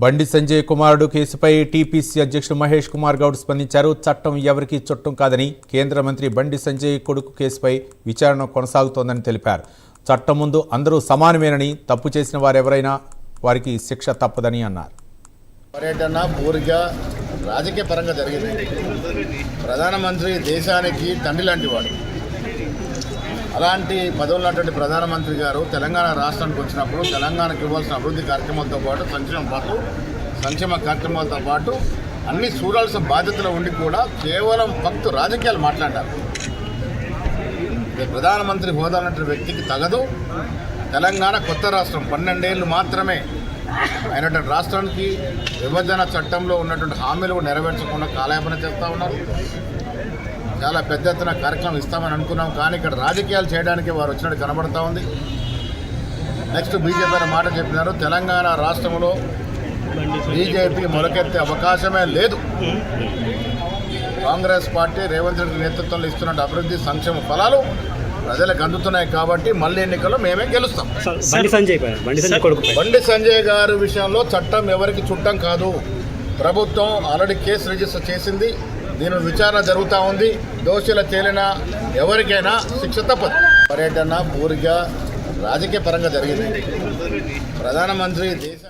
బండి సంజయ్ కుమారుడు కేసుపై టీపీసీ అధ్యక్షుడు మహేష్ కుమార్ గౌడ్ స్పందించారు. చట్టం ఎవరికీ చుట్టం కాదని, కేంద్ర మంత్రి బండి సంజయ్ కొడుకు కేసుపై విచారణ కొనసాగుతోందని తెలిపారు. చట్టం ముందు అందరూ సమానమేనని, తప్పు చేసిన వారెవరైనా వారికి శిక్ష తప్పదని అన్నారు. పర్యటన పూర్తిగా రాజకీయ పరంగా జరిగింది. ప్రధానమంత్రి దేశానికి తండ్రి లాంటి వాడు. అలాంటి పదవులు ఉన్నటువంటి ప్రధానమంత్రి గారు తెలంగాణ రాష్ట్రానికి వచ్చినప్పుడు తెలంగాణకు ఇవ్వాల్సిన అభివృద్ధి కార్యక్రమాలతో పాటు సంక్షేమ కార్యక్రమాలతో పాటు అన్ని చూడాల్సిన బాధ్యతలు ఉండి కూడా కేవలం భక్తు రాజకీయాలు మాట్లాడారు. ప్రధానమంత్రి హోదా ఉన్నటువంటి వ్యక్తికి తగదు. తెలంగాణ కొత్త రాష్ట్రం, 12 ఏళ్ళు మాత్రమే అయినటువంటి రాష్ట్రానికి విభజన చట్టంలో ఉన్నటువంటి హామీలు నెరవేర్చకుండా కాలయాపన చేస్తూ ఉన్నారు. చాలా పెద్ద ఎత్తున కార్యక్రమం ఇస్తామని అనుకున్నాం, కానీ ఇక్కడ రాజకీయాలు చేయడానికి వారు వచ్చినట్టు కనబడుతూ ఉంది. నెక్స్ట్ బీజేపీ అనే మాట చెప్పినారు. తెలంగాణ రాష్ట్రంలో బీజేపీ మొలకెత్తే అవకాశమే లేదు. కాంగ్రెస్ పార్టీ రేవంత్ రెడ్డి నేతృత్వంలో ఇస్తున్న అభివృద్ధి సంక్షేమ ఫలాలు ప్రజలకు అందుతున్నాయి కాబట్టి మళ్ళీ ఎన్నికల్లో మేమే గెలుస్తాం. బండి సంజయ్ గారి విషయంలో చట్టం ఎవరికి చుట్టం కాదు. ప్రభుత్వం ఆల్రెడీ కేసు రిజిస్టర్ చేసింది. దీని విచారణ జరుగుతూ ఉంది. దోషుల తేలిన ఎవరికైనా శిక్ష తప్పదు. పర్యటన పూర్తిగా రాజకీయ పరంగా జరిగింది. ప్రధానమంత్రి దేశ